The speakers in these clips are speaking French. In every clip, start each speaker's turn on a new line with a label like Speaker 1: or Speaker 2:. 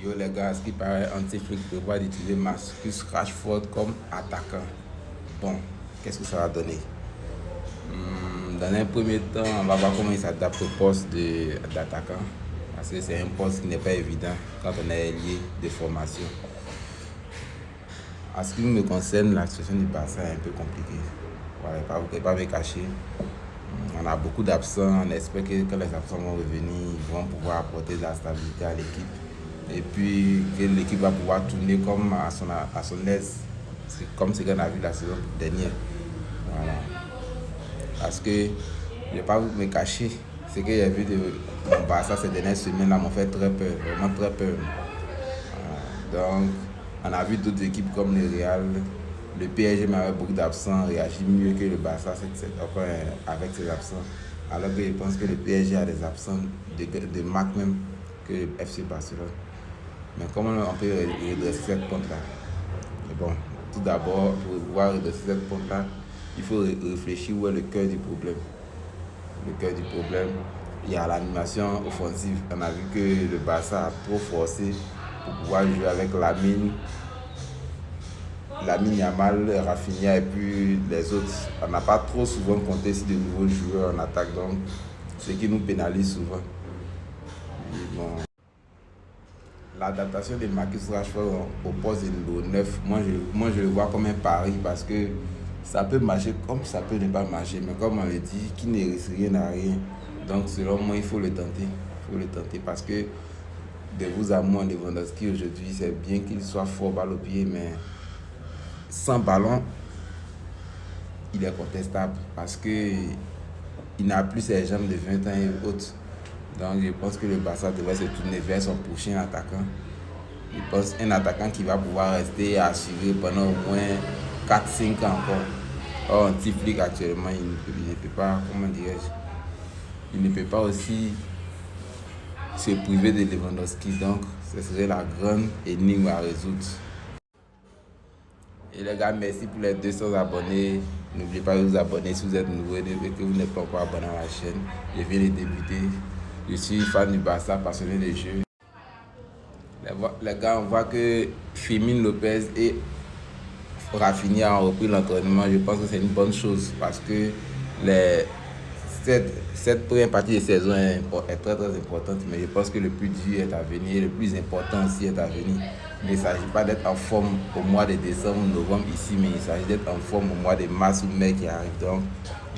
Speaker 1: Yo les gars, ce qui paraît, Antiflick prévoit d'utiliser Marcus Rashford comme attaquant. Bon, qu'est-ce que ça va donner? Dans un premier temps, on va voir comment il s'adapte au poste d'attaquant. Parce que c'est un poste qui n'est pas évident quand on est lié de formation. En ce qui me concerne, la situation du Barça est un peu compliquée. Voilà, vous ne pouvez pas me cacher. On a beaucoup d'absents. On espère que quand les absents vont revenir, ils vont pouvoir apporter de la stabilité à l'équipe. Et puis que l'équipe va pouvoir tourner comme à son aise, comme ce qu'on a vu la saison dernière. Voilà. Parce que je ne vais pas vous me cacher, ce que j'ai vu de mon Barça ces dernières semaines-là m'ont fait très peur, vraiment très peur. Donc, on a vu d'autres équipes comme le Real, le PSG, mais avec beaucoup d'absents, réagit mieux que le Barça avec ses absents. Alors que je pense que le PSG a des absents de marque même que le FC Barcelone. Mais comment on peut redresser cette pente-là? Bon, tout d'abord, pour pouvoir redresser cette pente-là, il faut réfléchir où est le cœur du problème. Le cœur du problème, il y a l'animation offensive. On a vu que le Barça a trop forcé pour pouvoir jouer avec Lamine Yamal, Rafinha et puis les autres. On n'a pas trop souvent compté sur de nouveaux joueurs en attaque, donc ce qui nous pénalise souvent. Et bon, l'adaptation de Marcus Rashford au poste de numéro 9, moi je le vois comme un pari parce que ça peut marcher comme ça peut ne pas marcher. Mais comme on le dit, qui ne risque rien n'a rien. Donc selon moi, il faut le tenter. Il faut le tenter parce que de vous à moi, Lewandowski aujourd'hui, c'est bien qu'il soit fort balle au pied, mais sans ballon, il est contestable parce qu'il n'a plus ses jambes de 20 ans et autres. Donc je pense que le Barça devrait se tourner vers son prochain attaquant. Je pense un attaquant qui va pouvoir rester assuré pendant au moins 4-5 ans encore. Or, Antiflick actuellement, il ne peut pas, comment dirais-je, il ne peut pas aussi se priver de Lewandowski. Donc, ce serait la grande énigme à résoudre. Et les gars, merci pour les 200 abonnés. N'oubliez pas de vous abonner si vous êtes nouveau et que vous n'êtes pas encore abonné à la chaîne. Je viens de débuter. Je suis fan du Barça, passionné des jeux. Les gars, on voit que Fermin Lopez et Rafinha ont repris l'entraînement. Je pense que c'est une bonne chose parce que cette première partie de saison est très très importante. Mais je pense que le plus dur est à venir, le plus important aussi est à venir. Il ne s'agit pas d'être en forme au mois de décembre, novembre ici, mais il s'agit d'être en forme au mois de mars ou mai qui arrive. Donc,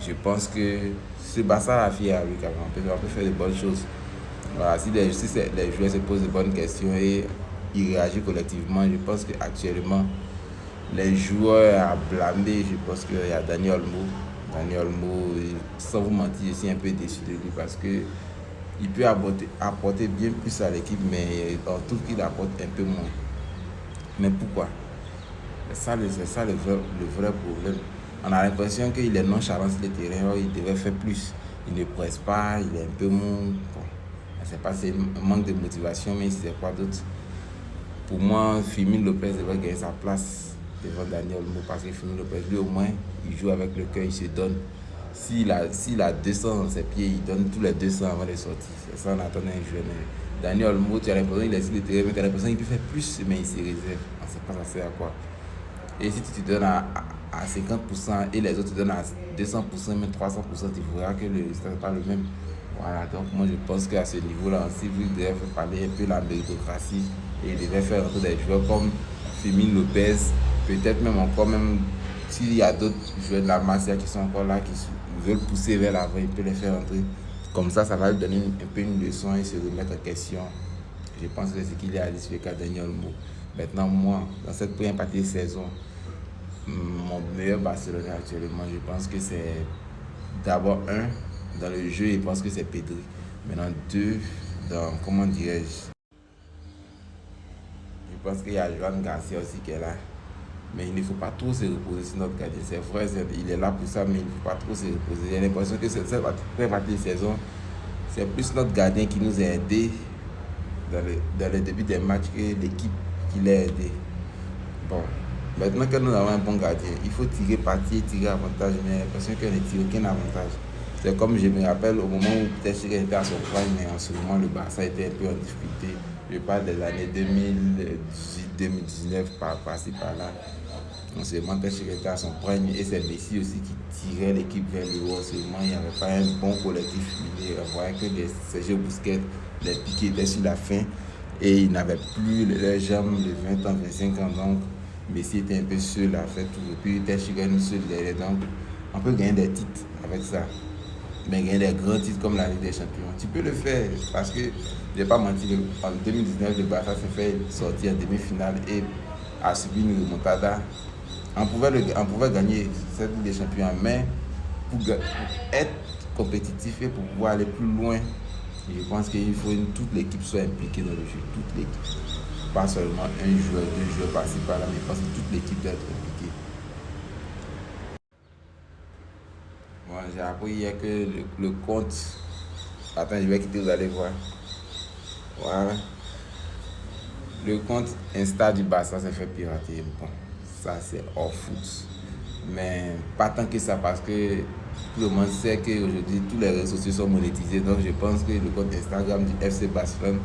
Speaker 1: je pense que ce Barça a fier à lui quand même. On peut faire de bonnes choses. Voilà, si les joueurs se posent de bonnes questions et ils réagissent collectivement, je pense qu'actuellement, les joueurs à blâmer, je pense qu'il y a Daniel Olmo. Daniel Olmo, sans vous mentir, je suis un peu déçu de lui parce que il peut apporter bien plus à l'équipe, mais en tout cas, il apporte un peu moins. Mais pourquoi? C'est ça le vrai problème. On a l'impression qu'il est nonchalant sur le terrain, il devrait faire plus. Il ne presse pas, il est un peu moins. Bon, je ne sais pas si c'est un manque de motivation, mais c'est quoi d'autre? Pour moi, Fermin Lopez devrait gagner sa place devant Daniel Olmo parce que Fermin Lopez, lui au moins, il joue avec le cœur, il se donne. S'il a 200 dans ses pieds, il donne tous les 200 avant de sortir. C'est ça, on attend un joueur. Daniel Olmo, tu as l'impression qu'il est sur le terrain, mais tu as l'impression qu'il peut faire plus, mais il se réserve. On ne sait pas ça sert à quoi. Et si tu te donnes à 50% et les autres te donnent à 200%, même 300%, tu verras que le résultat n'est pas le même. Voilà, donc moi je pense qu'à ce niveau-là, si vous devez faire parler un peu de la méritocratie et il devait faire entrer des joueurs comme Fermin Lopez, peut-être même encore, même s'il y a d'autres joueurs de la Masia qui sont encore là, qui veulent pousser vers l'avant, il peut les faire entrer. Comme ça va lui donner un peu une leçon et se remettre en question. Je pense que c'est ce qu'il y a à dire qu'à Daniel Olmo. Maintenant, moi, dans cette première partie de saison, mon meilleur Barcelonais actuellement, je pense que c'est d'abord dans le jeu, je pense que c'est Pedri. Maintenant, deux, comment dirais-je, je pense qu'il y a Joan Garcia aussi qui est là. Mais il ne faut pas trop se reposer sur notre gardien. C'est vrai, il est là pour ça, mais il ne faut pas trop se reposer. J'ai l'impression que cette première partie de saison, c'est plus notre gardien qui nous a aidés dans le début des matchs que l'équipe qui l'a aidé. Bon, maintenant que nous avons un bon gardien, il faut tirer parti, tirer avantage, mais j'ai l'impression qu'on ne tire aucun avantage. C'est comme je me rappelle au moment où peut-être Stegen était à son prime, mais en ce moment le Barça était un peu en difficulté. Je parle des années 2018-2019, par-ci par-là. En ce moment, Stegen était à son prime et c'est Messi aussi qui tirait l'équipe vers le haut. En ce moment, il n'y avait pas un bon collectif huilé. On voyait que les Sergio Busquets, les piquets étaient sur la fin et ils n'avaient plus leurs jambes de 20 ans, 25 ans. Donc, Messi était un peu seul à faire tout. Et puis, Stegen seul derrière. Donc, on peut gagner des titres avec ça. Mais gagner des grands titres comme la Ligue des Champions. Tu peux le faire parce que, je ne vais pas mentir, en 2019, le Barça s'est fait sortir en demi-finale et a subi une remontada. On pouvait gagner cette Ligue des Champions, mais pour être compétitif et pour pouvoir aller plus loin, je pense qu'il faut que toute l'équipe soit impliquée dans le jeu. Toute l'équipe. Pas seulement un joueur, deux joueurs par-ci par-là, mais je pense que toute l'équipe doit être impliquée. Bon, j'ai appris hier que le compte. Attends, je vais quitter, vous allez voir. Voilà. Le compte Insta du Barça s'est fait pirater. Bon, ça c'est hors foot. Mais pas tant que ça parce que tout le monde sait qu'aujourd'hui tous les réseaux sociaux sont monétisés. Donc je pense que le compte Instagram du FC Barcelone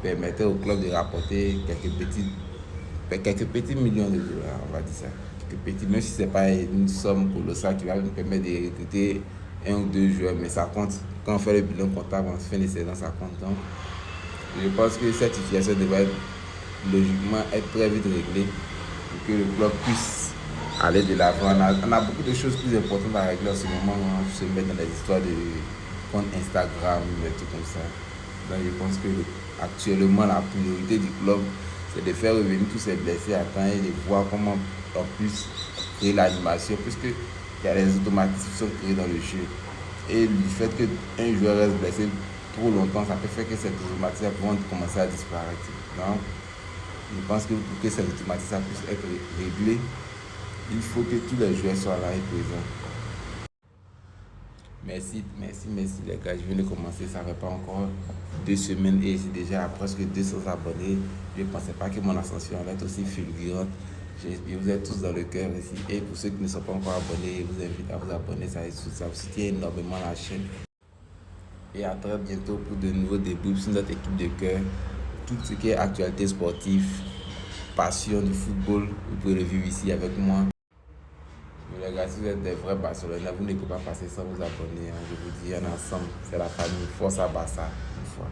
Speaker 1: permettait au club de rapporter quelques petits millions de dollars, on va dire ça. Quelques petits, même si ce n'est pas une somme colossale qui va nous permettre de recruter un ou deux joueurs, mais ça compte. Quand on fait le bilan comptable en fin de saison, ça compte. Donc, je pense que cette situation devrait logiquement être très vite réglée pour que le club puisse aller de l'avant. On a beaucoup de choses plus importantes à régler en ce moment. On se met dans les histoires de compte Instagram, et tout comme ça. Donc je pense que actuellement la priorité du club, c'est de faire revenir tous ces blessés à temps et de voir comment on puisse créer l'animation, puisque il y a des automatismes qui sont créés dans le jeu. Et du fait qu'un joueur reste blessé trop longtemps, ça peut faire que ces automatismes vont commencer à disparaître. Donc, je pense que pour que ces automatismes puissent être réglés, il faut que tous les joueurs soient là et présents. Merci les gars. Je viens de commencer, ça ne fait pas encore 2 semaines et j'ai déjà presque 200 abonnés. Je ne pensais pas que mon ascension allait être aussi fulgurante. Vous êtes tous dans le cœur ici. Et pour ceux qui ne sont pas encore abonnés, je vous invite à vous abonner. Ça vous soutient énormément la chaîne. Et à très bientôt pour de nouveaux débuts sur notre équipe de cœur. Tout ce qui est actualité sportive, passion du football, vous pouvez le vivre ici avec moi. Mais les gars, si vous êtes des vrais Barcelonais, vous ne pouvez pas passer sans vous abonner. Je vous dis, on est ensemble, c'est la famille. Force à Barça, une fois.